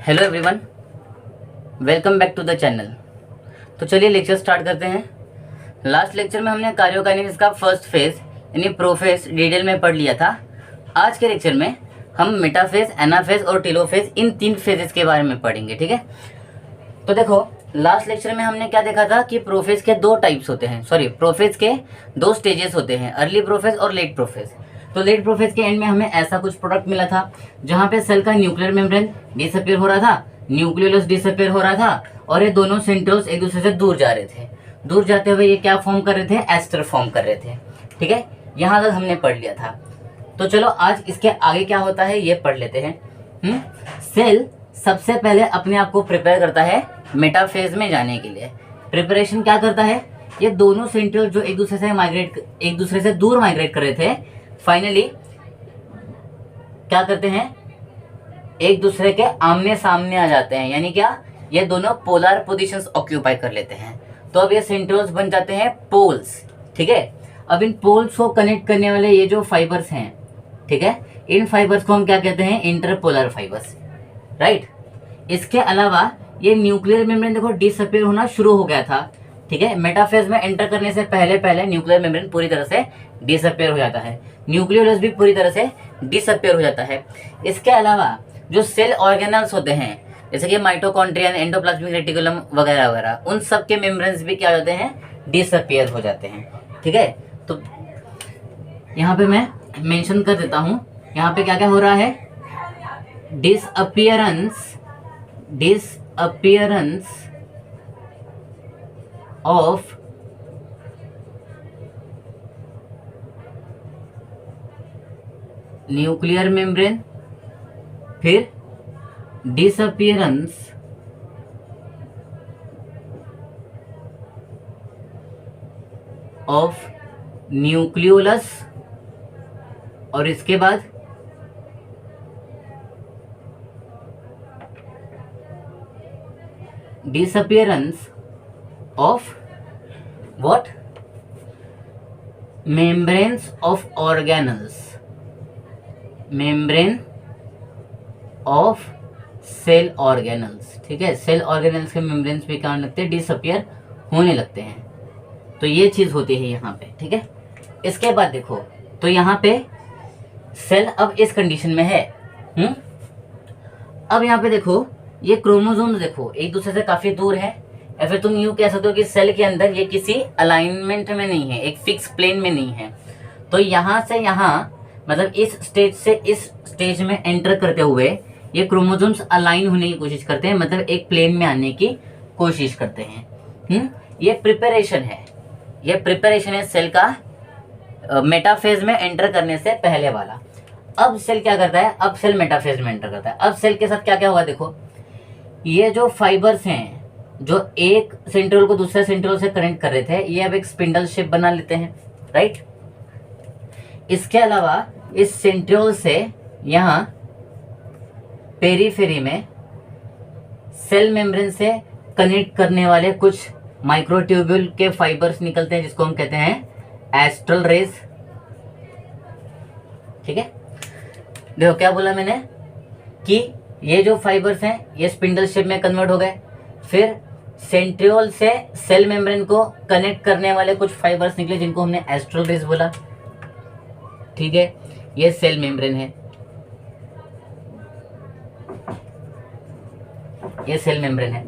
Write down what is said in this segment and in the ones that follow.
Hello everyone, welcome back to the channel. तो चलिए lecture start करते हैं। लास्ट लेक्चर में हमने कार्योकाइनेसिस का फर्स्ट फेज यानी प्रोफेज डिटेल में पढ़ लिया था। आज के लेक्चर में हम मेटाफेज, एनाफेज और टेलोफेज इन तीन फेजेस के बारे में पढ़ेंगे। ठीक है, तो देखो लास्ट लेक्चर में हमने क्या देखा था कि प्रोफेज के दो टाइप्स होते हैं, प्रोफेज के दो स्टेजेस होते हैं, अर्ली प्रोफेज और लेट प्रोफेज। तो लेट प्रोफेज के एंड में हमें ऐसा कुछ प्रोडक्ट मिला था जहाँ पे सेल का न्यूक्लियर मेम्ब्रेन डिसअपीयर हो रहा था, न्यूक्लियोलस डिसअपीयर हो रहा था और ये दोनों सेंट्रियोल्स एक दूसरे से दूर जा रहे थे। दूर जाते हुए ये क्या फॉर्म कर रहे थे? एस्टर फॉर्म कर रहे थे। ठीक है, यहाँ तक हमने पढ़ लिया था। तो चलो आज इसके आगे क्या होता है ये पढ़ लेते हैं। सेल सबसे पहले अपने आप को प्रिपेयर करता है मेटाफेज में जाने के लिए। प्रिपरेशन क्या करता है? ये दोनों सेंट्रियोल जो एक दूसरे से दूर माइग्रेट कर रहे थे, फाइनली क्या करते हैं? एक दूसरे के आमने सामने आ जाते हैं, यानी क्या? ये दोनों पोलर पोजीशंस ऑक्यूपाई कर लेते हैं। तो अब ये सेंट्रियोल्स बन जाते हैं पोल्स। ठीक है, अब इन पोल्स को कनेक्ट करने वाले ये जो फाइबर्स हैं, ठीक है, इन फाइबर्स को हम क्या कहते हैं? Interpolar fibres, right. इसके अलावा ये न्यूक्लियर मेम्ब्रेन देखो डिसअपीयर होना शुरू हो गया था। ठीक है, मेटाफेज में एंटर करने से पहले पहले न्यूक्लियर मेम्ब्रेन पूरी तरह से डिसअपीयर हो जाता है, न्यूक्लियोलस भी पूरी तरह से डिसअपीयर हो जाता है। इसके अलावा जो सेल ऑर्गेनल्स होते हैं जैसे कि माइटोकॉन्ड्रिया, एंडोप्लाज्मिक रेटिकुलम वगैरह वगैरह, उन सब के मेम्ब्रेन्स भी क्या हो जाते हैं? डिसअपीयर हो जाते हैं। ठीक है, तो यहाँ पे मैं मेंशन कर देता हूँ यहाँ पे क्या क्या हो रहा है। डिसअपीयरेंस ऑफ न्यूक्लियर मेम्ब्रेन, फिर डिसअपीयरेंस ऑफ न्यूक्लियोलस और इसके बाद disappearance of what? Membranes of organelles, membrane of cell organelles. ठीक है, सेल ऑर्गेनल्स के मेम्ब्रेन्स भी क्या होने लगते हैं? डिसअपीयर होने लगते हैं। तो ये चीज होती है यहाँ पे। ठीक है, इसके बाद देखो तो यहाँ पे सेल अब इस कंडीशन में है। अब यहाँ पे देखो ये क्रोमोसोम्स देखो एक दूसरे से काफी दूर है, या फिर तुम यूं कह सकते हो कि सेल के अंदर ये किसी अलाइनमेंट में नहीं है, एक फिक्स प्लेन में नहीं है। तो यहाँ से यहाँ मतलब इस स्टेज से इस स्टेज में एंटर करते हुए ये क्रोमोसोम्स अलाइन होने की कोशिश करते हैं, मतलब एक प्लेन में आने की कोशिश करते हैं। ये प्रिपरेशन है, ये प्रिपरेशन है सेल का मेटाफेज में एंटर करने से पहले वाला। अब सेल क्या करता है? अब सेल मेटाफेज में एंटर करता है। अब सेल के साथ क्या क्या होगा देखो, ये जो फाइबर्स हैं जो एक सेंट्रियोल को दूसरे सेंट्रियोल से कनेक्ट कर रहे थे, ये अब एक स्पिंडल शेप बना लेते हैं, राइट। इसके अलावा इस सेंट्रियोल से यहाँ पेरीफेरी में सेल मेम्ब्रेन से कनेक्ट करने वाले कुछ माइक्रोट्यूब्यूल के फाइबर्स निकलते हैं जिसको हम कहते हैं एस्ट्रल रेज। ठीक है, देखो क्या बोला मैंने कि ये जो फाइबर्स हैं ये स्पिंडल शेप में कन्वर्ट हो गए, फिर सेंट्रियोल से सेल मेम्ब्रेन को कनेक्ट करने वाले कुछ फाइबर्स निकले जिनको हमने एस्ट्रल रेज बोला। ठीक है, ये सेल मेम्ब्रेन है, ये सेल मेम्ब्रेन है।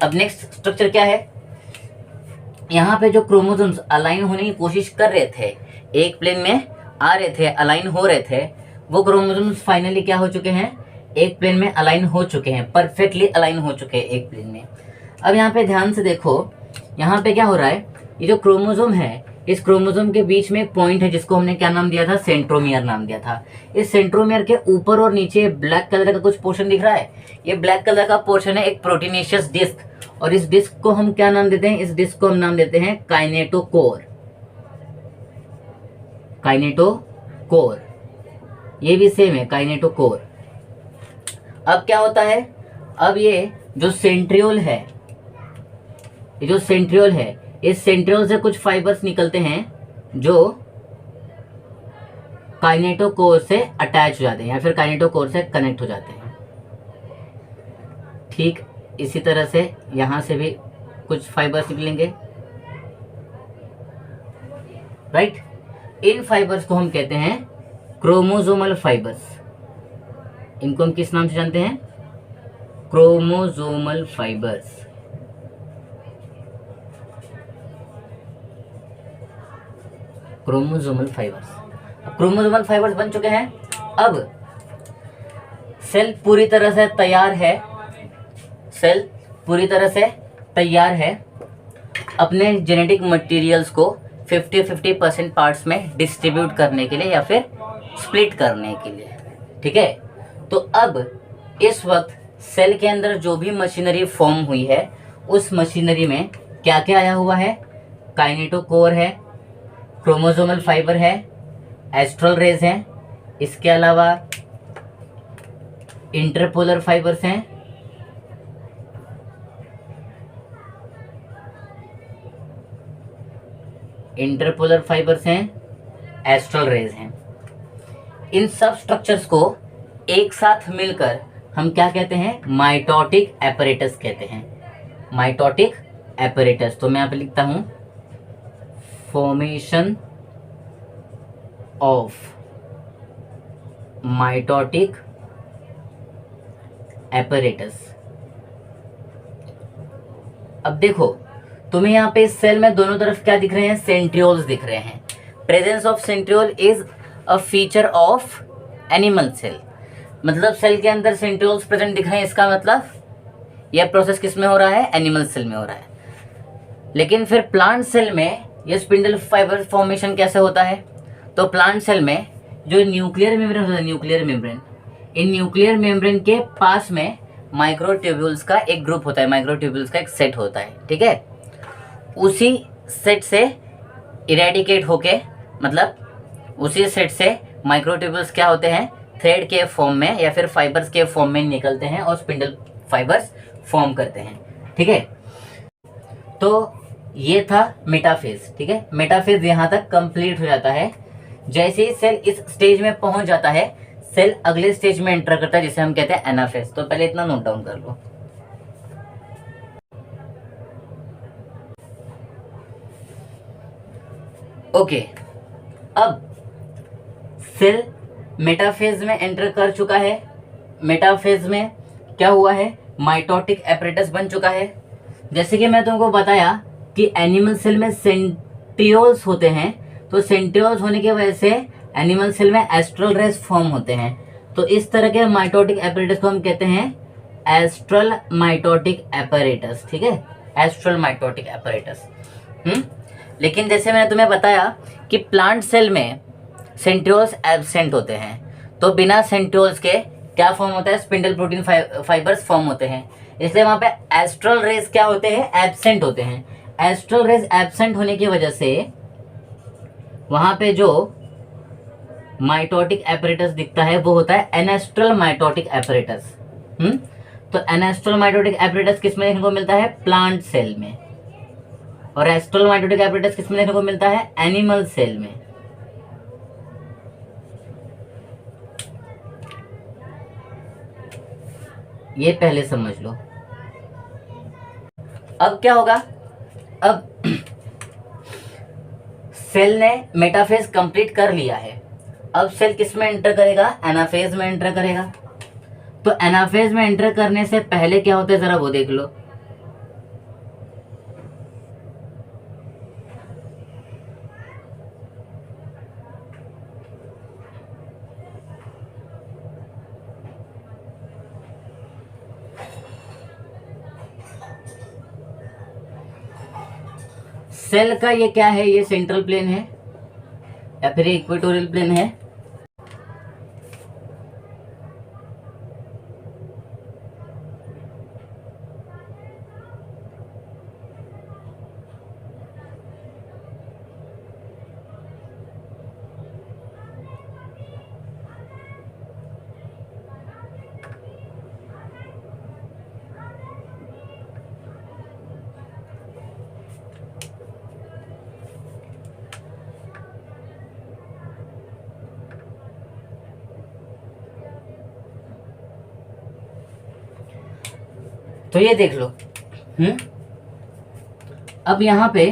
अब नेक्स्ट स्ट्रक्चर क्या है? यहाँ पे जो क्रोमोसोम्स अलाइन होने की कोशिश कर रहे थे, एक प्लेन में आ रहे थे, अलाइन हो रहे थे, वो क्रोमोसोम्स फाइनली क्या हो चुके हैं? एक प्लेन में अलाइन हो चुके हैं, परफेक्टली अलाइन हो चुके हैं एक प्लेन में। अब यहाँ पे ध्यान से देखो, यहाँ पे क्या हो रहा है? ये जो क्रोमोसोम है, इस क्रोमोसोम के बीच में एक पॉइंट है जिसको हमने क्या नाम दिया था? सेंट्रोमियर नाम दिया था। इस सेंट्रोमियर के ऊपर और नीचे ब्लैक कलर का कुछ पोर्शन दिख रहा है, ये ब्लैक कलर का पोर्शन है एक प्रोटीनेशियस डिस्क, और इस डिस्क को हम क्या नाम देते हैं? इस डिस्क को हम नाम देते हैं काइनेटोकोर। काइनेटोकोर, ये भी सेम है, काइनेटोकोर। अब क्या होता है? अब ये जो सेंट्रियोल है, ये जो सेंट्रियोल है, इस सेंट्रियोल से कुछ फाइबर्स निकलते हैं जो काइनेटोकोर से अटैच हो जाते हैं या फिर काइनेटोकोर से कनेक्ट हो जाते हैं। ठीक इसी तरह से यहाँ से भी कुछ फाइबर्स निकलेंगे, राइट। इन फाइबर्स को हम कहते हैं क्रोमोसोमल फाइबर्स। इनको हम किस नाम से जानते हैं? Chromosomal fibres. Chromosomal fibres. Chromosomal fibres बन चुके हैं। अब सेल पूरी तरह से तैयार है, सेल पूरी तरह से तैयार है अपने जेनेटिक मटेरियल्स को 50-50% पार्ट्स में डिस्ट्रीब्यूट करने के लिए या फिर स्प्लिट करने के लिए, ठीक है। तो अब इस वक्त सेल के अंदर जो भी मशीनरी फॉर्म हुई है, उस मशीनरी में क्या क्या आया हुआ है? काइनेटोकोर है, क्रोमोसोमल फाइबर है, एस्ट्रल रेज हैं, इसके अलावा इंटरपोलर फाइबर्स हैं, इंटरपोलर फाइबर्स हैं, एस्ट्रल रेज हैं। इन सब स्ट्रक्चर्स को एक साथ मिलकर हम क्या कहते हैं? माइटोटिक एपरेटस कहते हैं। Mitotic apparatus. तो मैं यहाँ पे लिखता हूं फॉर्मेशन ऑफ माइटोटिक एपरेटस। अब देखो, तुम्हें यहाँ पे इस सेल में दोनों तरफ क्या दिख रहे हैं? सेंट्रियोल्स दिख रहे हैं। Presence of centriole is a feature of animal cell. मतलब सेल के अंदर सेंट्रियोल्स प्रेजेंट दिख रहे हैं, इसका मतलब यह प्रोसेस किस में हो रहा है? एनिमल सेल में हो रहा है। लेकिन फिर प्लांट सेल में यह स्पिंडल फाइबर फॉर्मेशन कैसे होता है? तो प्लांट सेल में जो न्यूक्लियर मेम्ब्रेन होता है, nuclear membrane, in nuclear membrane के पास में माइक्रोट्यूब्यूल्स का एक ग्रुप होता है, माइक्रोट्यूब्यूल्स का एक सेट होता है, ठीक है। उसी सेट से इरेडिकेट होके, मतलब उसी सेट से माइक्रोट्यूब्यूल्स क्या होते हैं? थ्रेड के फॉर्म में या फिर फाइबर्स के फॉर्म में निकलते हैं और स्पिंडल फाइबर्स फॉर्म करते हैं, ठीक है। तो ये था मेटाफेज, ठीक है। मेटाफेज यहाँ तक कंप्लीट हो जाता है। जैसे ही सेल इस स्टेज में पहुंच जाता है, सेल अगले स्टेज में एंटर करता है, जिसे हम कहते हैं एनाफेज। तो पहले इतना नोट डाउन कर लो। ओके, अब सेल मेटाफेज में एंटर कर चुका है। मेटाफेज में क्या हुआ है? माइटोटिक एपरेटस बन चुका है। जैसे कि मैं तुमको बताया कि एनिमल सेल में सेंट्रियोल्स होते हैं, तो सेंट्रियोल्स होने की वजह से एनिमल सेल में एस्ट्रल रेज फॉर्म होते हैं। तो इस तरह के माइटोटिक एपरेटस को हम कहते हैं एस्ट्रल माइटोटिक एपरेटस, ठीक है। Astral mitotic apparatus. लेकिन जैसे मैंने तुम्हें बताया कि प्लांट सेल में सेंट्रियोल्स एब्सेंट होते हैं, तो बिना सेंट्रियोल्स के क्या फॉर्म होता है? स्पिंडल प्रोटीन फाइबर्स फॉर्म होते हैं। इसलिए वहां पे एस्ट्रल रेज क्या होते हैं? एब्सेंट होते हैं। एस्ट्रल रेज एब्सेंट होने की वजह से वहां पे जो माइटोटिक एपरेटस दिखता है वो होता है एनेस्ट्रल माइटोटिक एपरेटस। तो एनेस्ट्रल माइटोटिक एपरेटस किस में देखने को मिलता है? प्लांट सेल में। और एस्ट्रल माइटोटिक एपरेटस किस में देखने को मिलता है? एनिमल सेल में। ये पहले समझ लो। अब क्या होगा? अब सेल ने मेटाफेज कंप्लीट कर लिया है। अब सेल किस में एंटर करेगा? एनाफेज में एंटर करेगा। तो एनाफेज में एंटर करने से पहले क्या होता है, जरा वो देख लो। सेल का ये क्या है? ये सेंट्रल प्लेन है या फिर इक्वेटोरियल प्लेन है। तो ये देख लो। अब यहाँ पे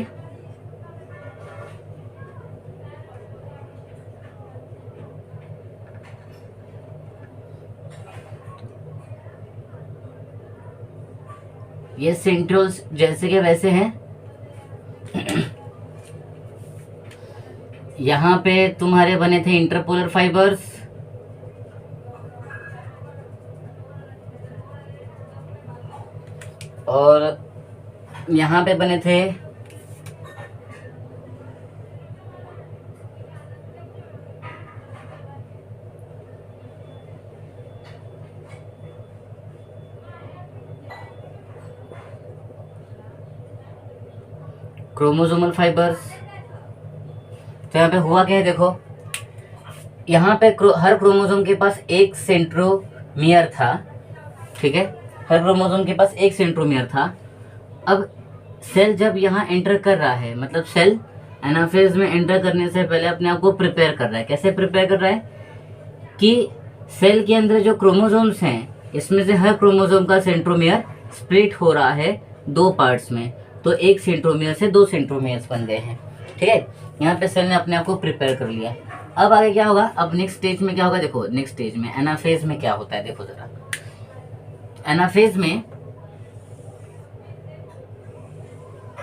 ये सेंट्रोल्स जैसे के वैसे हैं। यहाँ पे तुम्हारे बने थे इंटरपोलर फाइबर्स, और यहाँ पे बने थे क्रोमोसोमल फाइबर्स। तो यहाँ पे हुआ क्या है देखो, यहाँ पे हर क्रोमोसोम के पास एक सेंट्रोमियर था, ठीक है, हर क्रोमोसोम के पास एक सेंट्रोमियर था। अब सेल जब यहाँ एंटर कर रहा है, मतलब सेल एनाफेज में एंटर करने से पहले अपने आप को प्रिपेयर कर रहा है। कैसे प्रिपेयर कर रहा है कि सेल के अंदर जो क्रोमोसोम्स हैं, इसमें से हर क्रोमोसोम का सेंट्रोमियर स्प्लिट हो रहा है 2 पार्ट्स में, तो एक सेंट्रोमियर से 2 सेंट्रोमियर्स बन गए हैं, ठीक है। यहाँ पे सेल ने अपने आप को प्रिपेयर कर लिया। अब आगे क्या होगा, अब नेक्स्ट स्टेज में क्या होगा देखो, नेक्स्ट स्टेज में एनाफेज में क्या होता है देखो जरा। एनाफेज में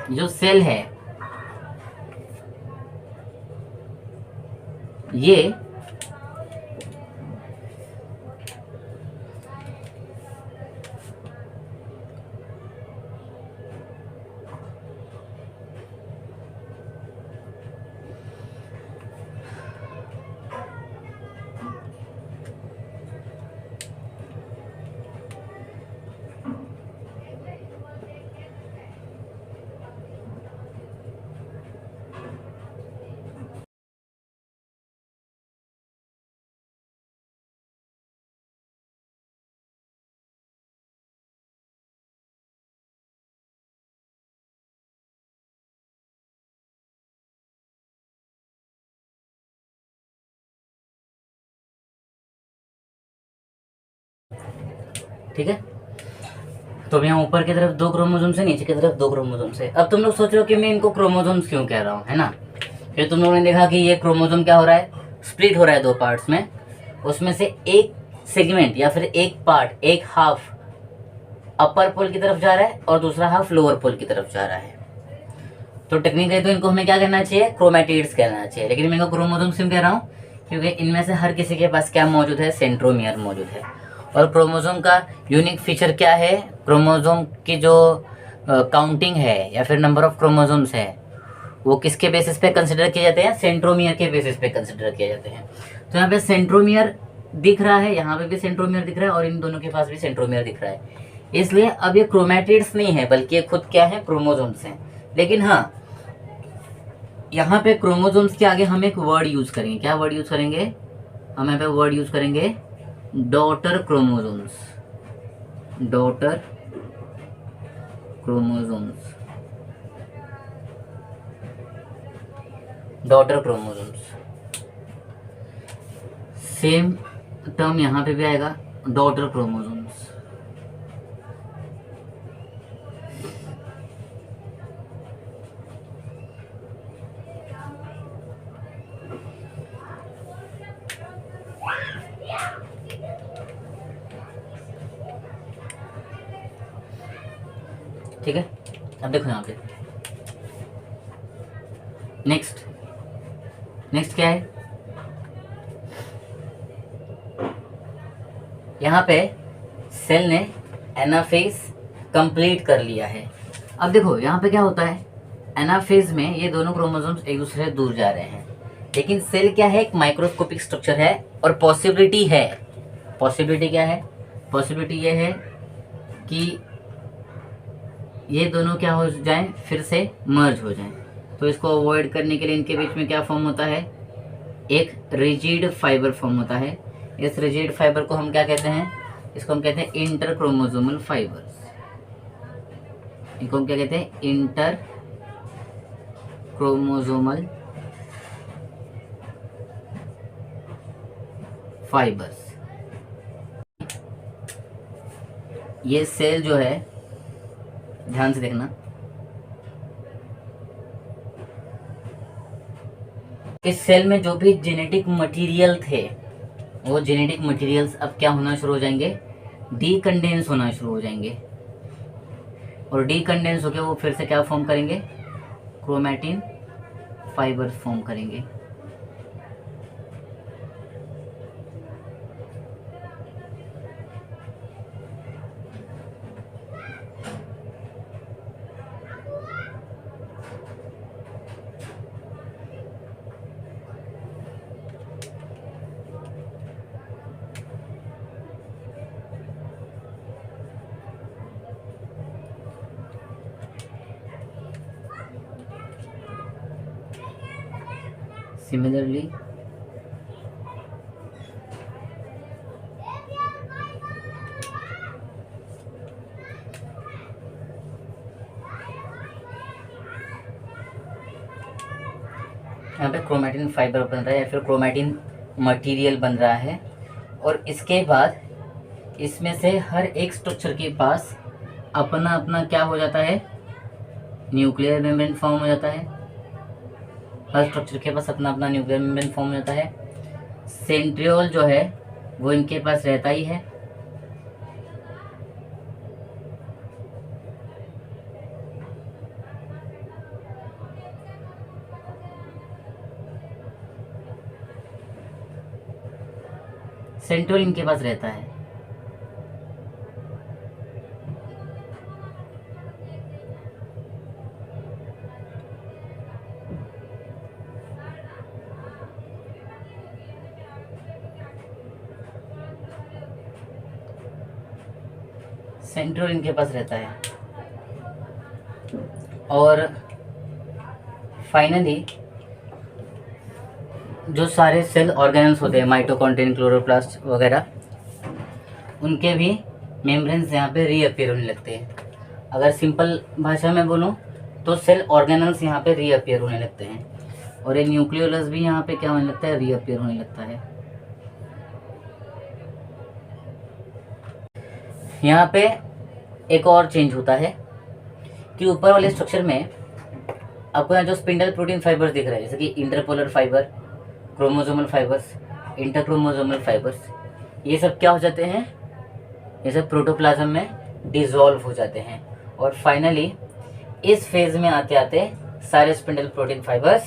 जो सेल है ये ठीक है। तो यहाँ ऊपर की तरफ 2 क्रोमोसोम से, नीचे की तरफ 2 क्रोमोसोम से। अब तुम लोग सोच रहे हो कि मैं इनको क्रोमोसोम्स क्यों कह रहा हूँ, है ना। फिर तुम लोगों ने देखा कि ये क्रोमोसोम क्या हो रहा है, स्प्लिट हो रहा है 2 पार्ट्स में। उसमें से एक सेगमेंट या फिर एक पार्ट, एक हाफ अपर पोल की तरफ जा रहा है और दूसरा हाफ लोअर पोल की तरफ जा रहा है। तो टेक्निकली तो इनको हमें क्या कहना चाहिए, क्रोमैटिड्स कहना चाहिए, लेकिन मैं इनको क्रोमोसोम्स क्यों कह रहा हूँ, क्योंकि इनमें से हर किसी के पास क्या मौजूद है, सेंट्रोमियर मौजूद है। और क्रोमोसोम का यूनिक फीचर क्या है, क्रोमोसोम की जो काउंटिंग है या फिर नंबर ऑफ क्रोमोसोम्स है, वो किसके बेसिस पे कंसिडर किए जाते हैं, सेंट्रोमियर के बेसिस पे कंसिडर किए जाते हैं। तो यहाँ पे सेंट्रोमियर दिख रहा है, यहाँ पे भी सेंट्रोमियर दिख रहा है, और इन दोनों के पास भी सेंट्रोमियर दिख रहा है। इसलिए अब ये क्रोमैटिड्स नहीं है, बल्कि ये खुद क्या है, क्रोमोसोम्स हैं। लेकिन हाँ, यहाँ पे क्रोमोसोम्स के आगे हम एक वर्ड यूज करेंगे। क्या वर्ड यूज करेंगे, हम यहाँ पे वर्ड यूज करेंगे daughter chromosomes. Daughter chromosomes, daughter chromosomes, same term यहाँ पे भी आएगा, डॉटर क्रोमोसोम्स। ठीक है। अब देखो यहाँ पे नेक्स्ट क्या है, यहाँ पे सेल ने एनाफेज कंप्लीट कर लिया है। अब देखो यहाँ पे क्या होता है, एनाफेज में ये दोनों क्रोमोसोम्स एक दूसरे से दूर जा रहे हैं, लेकिन सेल क्या है, एक माइक्रोस्कोपिक स्ट्रक्चर है, और पॉसिबिलिटी है, पॉसिबिलिटी क्या है, पॉसिबिलिटी ये है कि ये दोनों क्या हो जाएं, फिर से मर्ज हो जाएं। तो इसको अवॉइड करने के लिए इनके बीच में क्या फॉर्म होता है, एक रिजिड फाइबर फॉर्म होता है। इस रिजिड फाइबर को हम क्या कहते हैं, इसको हम कहते हैं इंटर क्रोमोसोमल फाइबर्स। इनको हम क्या कहते हैं, इंटर क्रोमोसोमल फाइबर्स। ये सेल जो है ध्यान से देखना। इस सेल में जो भी जेनेटिक मटेरियल थे वो जेनेटिक मटेरियल्स अब क्या होना शुरू हो जाएंगे, डीकंडेंस होना शुरू हो जाएंगे। और डीकंडेंस होकर वो फिर से क्या फॉर्म करेंगे, क्रोमैटिन फाइबर फॉर्म करेंगे। सिमिलरली यहाँ पे क्रोमैटिन फाइबर बन रहा है या फिर क्रोमैटिन मटेरियल बन रहा है। और इसके बाद इसमें से हर एक स्ट्रक्चर के पास अपना अपना क्या हो जाता है, न्यूक्लियर मेम्ब्रेन फॉर्म हो जाता है। हर स्ट्रक्चर के पास अपना अपना न्यूक्लियर मेम्ब्रेन फॉर्म हो जाता है। सेंट्रियोल जो है वो इनके पास रहता ही है। सेंट्रियोल इनके पास रहता है। सेंट्रियोल इनके पास रहता है। और फाइनली जो सारे सेल ऑर्गेनल्स होते हैं, माइटोकॉन्ड्रिया, क्लोरोप्लास्ट वगैरह, उनके भी मेम्ब्रेन्स यहाँ पे रीअपियर होने लगते हैं। अगर सिंपल भाषा में बोलूँ तो सेल ऑर्गेनल्स यहाँ पे रीअपियर होने लगते हैं। और ये न्यूक्लियोलस भी यहाँ पे क्या होने लगता है, रीअपियर होने लगता है। यहाँ पे एक और चेंज होता है कि ऊपर वाले स्ट्रक्चर में आपको यहाँ जो स्पिंडल प्रोटीन फाइबर्स दिख रहे हैं, जैसे कि interpolar fibre, chromosomal fibres, interchromosomal fibres, ये सब क्या हो जाते हैं, ये सब प्रोटोप्लाज्म में डिसॉल्व हो जाते हैं। और फाइनली इस फेज में आते आते सारे स्पिंडल प्रोटीन फाइबर्स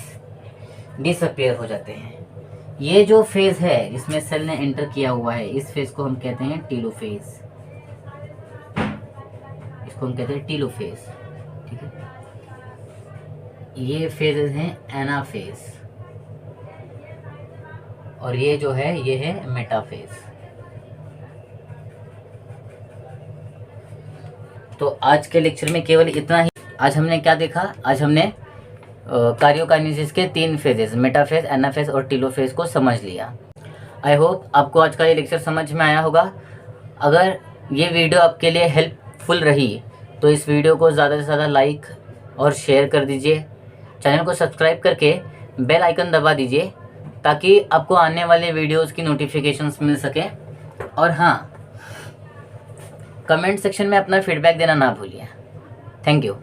डिसअपियर हो जाते हैं। ये जो फेज है जिसमें सेल ने एंटर किया हुआ है, इस फेज को हम कहते हैं टीलोफेज। इसको हम कहते हैं टीलोफेज, ठीक है। ये फेजेस हैं एनाफेज, और ये जो है ये है मेटाफेज। तो आज के लेक्चर में केवल इतना ही। आज हमने क्या देखा, आज हमने कार्योकाइनेसिस के 3 फेजेस, मेटाफेज, एनाफेज और टीलोफेज को समझ लिया। आई होप आपको आज का ये लेक्चर समझ में आया होगा। अगर ये वीडियो आपके लिए हेल्पफुल रही तो इस वीडियो को ज़्यादा से ज़्यादा लाइक और शेयर कर दीजिए। चैनल को सब्सक्राइब करके बेल आइकन दबा दीजिए ताकि आपको आने वाले वीडियोस की नोटिफिकेशंस मिल सकें। और हाँ, कमेंट सेक्शन में अपना फीडबैक देना ना भूलिए। Thank you.